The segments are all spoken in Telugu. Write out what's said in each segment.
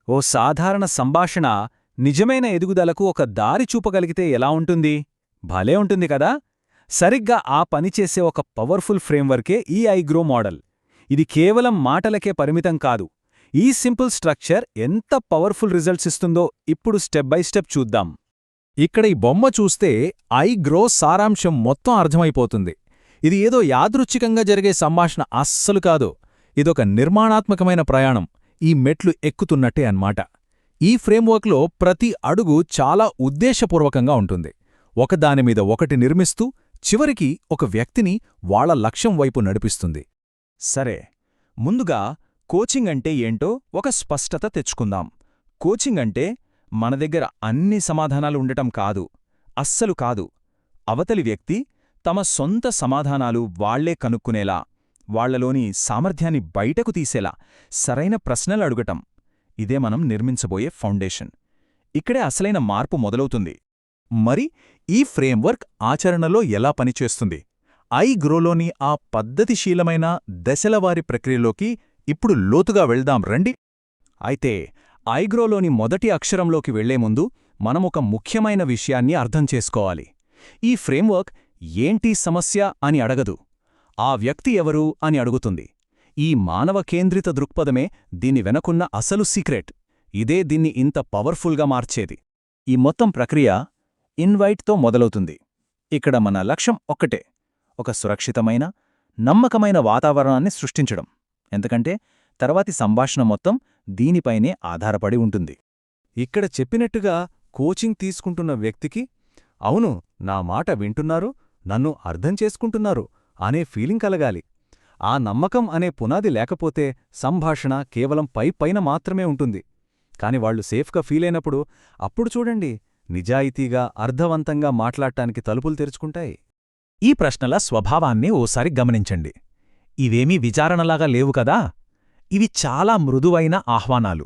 ఓ సాధారణ సంభాషణ నిజమైన ఎదుగుదలకు ఒక దారి చూపగలిగితే ఎలా ఉంటుంది? భలే ఉంటుంది కదా! సరిగ్గా ఆ పనిచేసే ఒక పవర్ఫుల్ ఫ్రేమ్వర్కే ఈ ఐగ్రో మోడల్. ఇది కేవలం మాటలకే పరిమితం కాదు. ఈ సింపుల్ స్ట్రక్చర్ ఎంత పవర్ఫుల్ రిజల్ట్స్ ఇస్తుందో ఇప్పుడు స్టెప్ బై స్టెప్ చూద్దాం. ఇక్కడ ఈ బొమ్మ చూస్తే ఐగ్రో సారాంశం మొత్తం అర్థమైపోతుంది. ఇది ఏదో యాదృచ్ఛికంగా జరిగే సంభాషణ అస్సలు కాదు. ఇదొక నిర్మాణాత్మకమైన ప్రయాణం, ఈ మెట్లు ఎక్కుతున్నట్టే అన్మాట. ఈ ఫ్రేమ్వర్క్లో ప్రతి అడుగు చాలా ఉద్దేశపూర్వకంగా ఉంటుంది. ఒకదానిమీద ఒకటి నిర్మిస్తూ చివరికి ఒక వ్యక్తిని వాళ్ల లక్ష్యం వైపు నడిపిస్తుంది. సరే, ముందుగా కోచింగ్ అంటే ఏంటో ఒక స్పష్టత తెచ్చుకుందాం. కోచింగ్ అంటే మన దగ్గర అన్ని సమాధానాలు ఉండటం కాదు, అస్సలు కాదు. అవతలి వ్యక్తి తమ సొంత సమాధానాలు వాళ్లే కనుక్కునేలా, వాళ్లలోని సామర్థ్యాన్ని బయటకు తీసేలా సరైన ప్రశ్నలు అడుగటం. ఇదే మనం నిర్మించబోయే ఫౌండేషన్. ఇక్కడే అసలైన మార్పు మొదలవుతుంది. మరి ఈ ఫ్రేమ్వర్క్ ఆచరణలో ఎలా పనిచేస్తుంది? ఐగ్రోలోని ఆ పద్ధతిశీలమైన దశలవారి ప్రక్రియలోకి ఇప్పుడు లోతుగా వెళ్దాం రండి. అయితే ఐగ్రోలోని మొదటి అక్షరంలోకి వెళ్లే ముందు మనమొక ముఖ్యమైన విషయాన్ని అర్థం చేసుకోవాలి. ఈ ఫ్రేమ్వర్క్ ఏంటి సమస్య అని అడగదు, ఆ వ్యక్తి ఎవరు అని అడుగుతుంది. ఈ మానవ కేంద్రిత దృక్పథమే దీని వెనకున్న అసలు సీక్రెట్. ఇదే దీన్ని ఇంత పవర్ఫుల్గా మార్చేది. ఈ మొత్తం ప్రక్రియ ఇన్వైట్తో మొదలవుతుంది. ఇక్కడ మన లక్ష్యం ఒక్కటే, ఒక సురక్షితమైన, నమ్మకమైన వాతావరణాన్ని సృష్టించడం. ఎందుకంటే తర్వాతి సంభాషణ మొత్తం దీనిపైనే ఆధారపడి ఉంటుంది. ఇక్కడ చెప్పినట్టుగా కోచింగ్ తీసుకుంటున్న వ్యక్తికి అవును, నా మాట వింటున్నారు, నన్ను అర్థం చేసుకుంటున్నారు అనే ఫీలింగ్ కలగాలి. ఆ నమ్మకం అనే పునాది లేకపోతే సంభాషణ కేవలం పైపైన మాత్రమే ఉంటుంది. కాని వాళ్లు సేఫ్గా ఫీలైనప్పుడు అప్పుడు చూడండి, నిజాయితీగా అర్థవంతంగా మాట్లాడటానికి తలుపులు తెరుచుకుంటాయి. ఈ ప్రశ్నల స్వభావాన్ని ఓసారి గమనించండి. ఇవేమీ విచారణలాగా లేవు కదా, ఇవి చాలా మృదువైన ఆహ్వానాలు.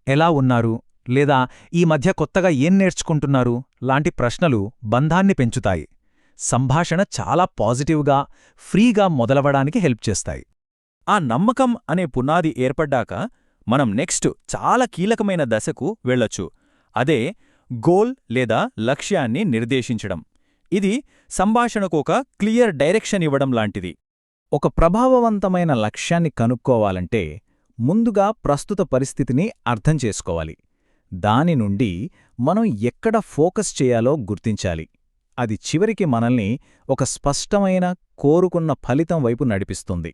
ఎలా ఉన్నారు, లేదా ఈ మధ్య కొత్తగా ఏం నేర్చుకుంటున్నారు లాంటి ప్రశ్నలు బంధాన్ని పెంచుతాయి. సంభాషణ చాలా పాజిటివ్గా, ఫ్రీగా మొదలవడానికి హెల్ప్ చేస్తాయి. ఆ నమ్మకం అనే పునాది ఏర్పడ్డాక మనం నెక్స్ట్ చాలా కీలకమైన దశకు వెళ్ళొచ్చు. అదే గోల్ లేదా లక్ష్యాన్ని నిర్దేశించడం. ఇది సంభాషణకు ఒక క్లియర్ డైరెక్షన్ ఇవ్వడం లాంటిది. ఒక ప్రభావవంతమైన లక్ష్యాన్ని కనుక్కోవాలంటే ముందుగా ప్రస్తుత పరిస్థితిని అర్థం చేసుకోవాలి. దాని నుండి మనం ఎక్కడ ఫోకస్ చేయాలో గుర్తించాలి. అది చివరికి మనల్ని ఒక స్పష్టమైన, కోరుకున్న ఫలితం వైపు నడిపిస్తుంది.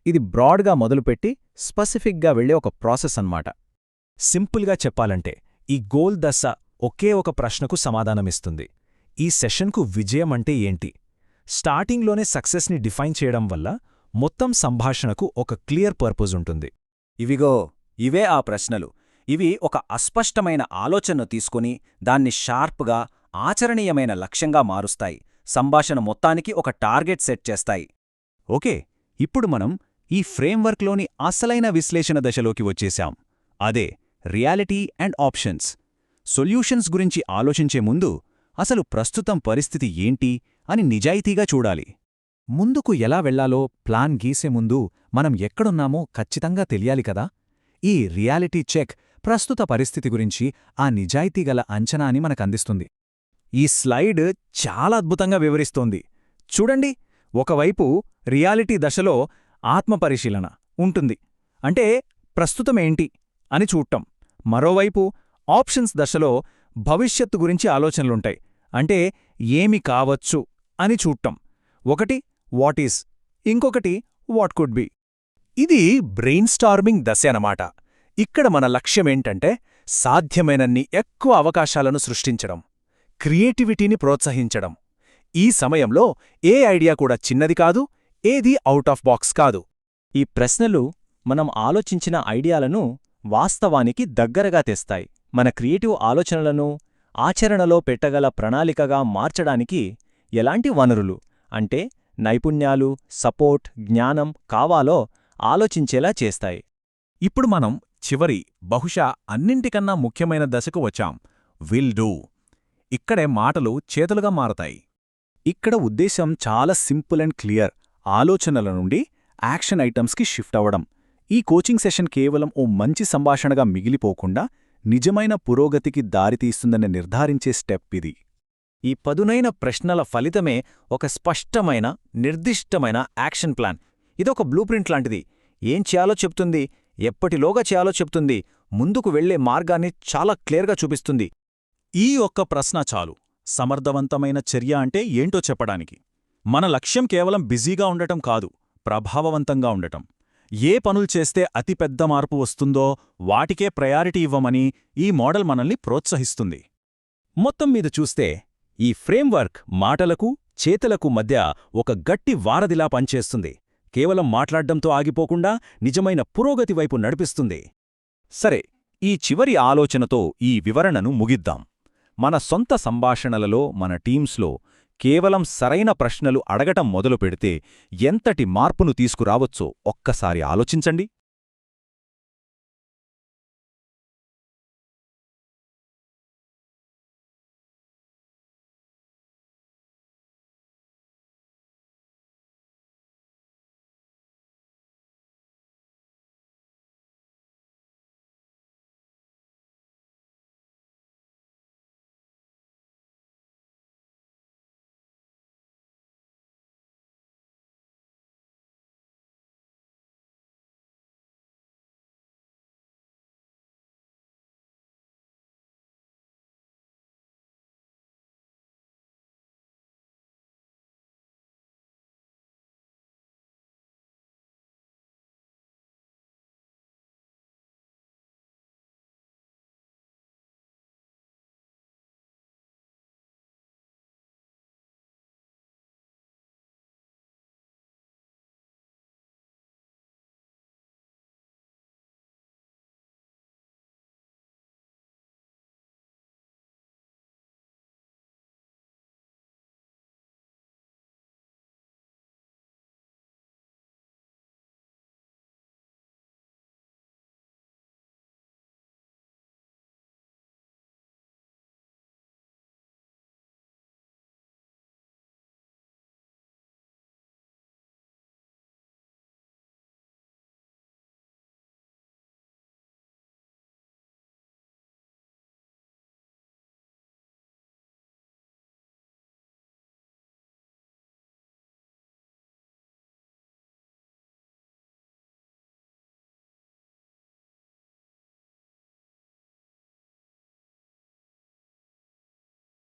ఇది బ్రాడ్గా మొదలుపెట్టి స్పెసిఫిక్గా వెళ్లే ఒక ప్రాసెస్ అన్నమాట. సింపుల్గా చెప్పాలంటే ఈ గోల్ దశ ఒకే ఒక ప్రశ్నకు సమాధానమిస్తుంది. ఈ సెషన్కు విజయం అంటే ఏంటి? స్టార్టింగ్లోనే సక్సెస్ని డిఫైన్ చేయడం వల్ల మొత్తం సంభాషణకు ఒక క్లియర్ పర్పస్ ఉంటుంది. ఇవే ఆ ప్రశ్నలు. ఇవి ఒక అస్పష్టమైన ఆలోచనను తీసుకుని దాన్ని షార్ప్గా, ఆచరణీయమైన లక్ష్యంగా మారుస్తాయి. సంభాషణ మొత్తానికి ఒక టార్గెట్ సెట్ చేస్తాయి. ఓకే, ఇప్పుడు మనం ఈ ఫ్రేమ్వర్క్లోని అసలైన విశ్లేషణ దశలోకి వచ్చేశాం. అదే రియాలిటీ అండ్ ఆప్షన్స్. సొల్యూషన్స్ గురించి ఆలోచించే ముందు అసలు ప్రస్తుతం పరిస్థితి ఏంటి అని నిజాయితీగా చూడాలి. ముందుకు ఎలా వెళ్లాలో ప్లాన్ గీసే ముందు మనం ఎక్కడున్నామో ఖచ్చితంగా తెలియాలి కదా. ఈ రియాలిటీ చెక్ ప్రస్తుత పరిస్థితి గురించి ఆ నిజాయితీగల అంచనాని మనకందిస్తుంది. ఈ స్లైడ్ చాలా అద్భుతంగా వివరిస్తోంది. చూడండి, ఒకవైపు రియాలిటీ దశలో ఆత్మపరిశీలన ఉంటుంది, అంటే ప్రస్తుతమేంటి అని చూడటం. మరోవైపు ఆప్షన్స్ దశలో భవిష్యత్తు గురించి ఆలోచనలుంటాయి, అంటే ఏమి కావచ్చు అని చూడటం. ఒకటి వాట్ ఈస్, ఇంకొకటి వాట్ కుడ్ బి. ఇది బ్రెయిన్ స్టార్మింగ్ దశ అన్నమాట. ఇక్కడ మన లక్ష్యమేంటంటే సాధ్యమైనన్ని ఎక్కువ అవకాశాలను సృష్టించడం, క్రియేటివిటీని ప్రోత్సహించడం. ఈ సమయంలో ఏ ఐడియా కూడా చిన్నది కాదు, ఏదీ అవుట్ ఆఫ్ బాక్స్ కాదు. ఈ ప్రశ్నలు మనం ఆలోచించిన ఐడియాలను వాస్తవానికి దగ్గరగా తెస్తాయి. మన క్రియేటివ్ ఆలోచనలను ఆచరణలో పెట్టగల ప్రణాళికగా మార్చడానికి ఎలాంటి వనరులు, అంటే నైపుణ్యాలు, సపోర్ట్, జ్ఞానం కావాలో ఆలోచించేలా చేస్తాయి. ఇప్పుడు మనం చివరి, బహుశా అన్నింటికన్నా ముఖ్యమైన దశకు వచ్చాం, విల్ డూ. ఇక్కడే మాటలు చేతులుగా మారతాయి. ఇక్కడ ఉద్దేశం చాలా సింపుల్ అండ్ క్లియర్. ఆలోచనల నుండి యాక్షన్ ఐటమ్స్కి షిఫ్ట్ అవ్వడం. ఈ కోచింగ్ సెషన్ కేవలం ఓ మంచి సంభాషణగా మిగిలిపోకుండా నిజమైన పురోగతికి దారితీస్తుందని నిర్ధారించే స్టెప్ ఇది. ఈ పదునైన ప్రశ్నల ఫలితమే ఒక స్పష్టమైన, నిర్దిష్టమైన యాక్షన్ ప్లాన్. ఇదొక బ్లూప్రింట్ లాంటిది. ఏం చేయాలో చెప్తుంది, ఎప్పటిలోగా చేయాలో చెప్తుంది, ముందుకు వెళ్లే మార్గాన్ని చాలా క్లియర్గా చూపిస్తుంది. ఈ ఒక్క ప్రశ్న చాలు సమర్థవంతమైన చర్య అంటే ఏంటో చెప్పడానికి. మన లక్ష్యం కేవలం బిజీగా ఉండటం కాదు, ప్రభావవంతంగా ఉండటం. ఏ పనులు చేస్తే అతిపెద్ద మార్పు వస్తుందో వాటికే ప్రయారిటీ ఇవ్వమని ఈ మోడల్ మనల్ని ప్రోత్సహిస్తుంది. మొత్తం మీద చూస్తే ఈ ఫ్రేమ్వర్క్ మాటలకు, చేతలకు మధ్య ఒక గట్టి వారధిలా పనిచేస్తుంది. కేవలం మాట్లాడ్డంతో ఆగిపోకుండా నిజమైన పురోగతి వైపు నడిపిస్తుంది. సరే, ఈ చివరి ఆలోచనతో ఈ వివరణను ముగిద్దాం. మన సొంత సంభాషణలలో, మన టీమ్స్లో కేవలం సరైన ప్రశ్నలు అడగటం మొదలుపెడితే ఎంతటి మార్పును తీసుకురావచ్చో ఒక్కసారి ఆలోచించండి.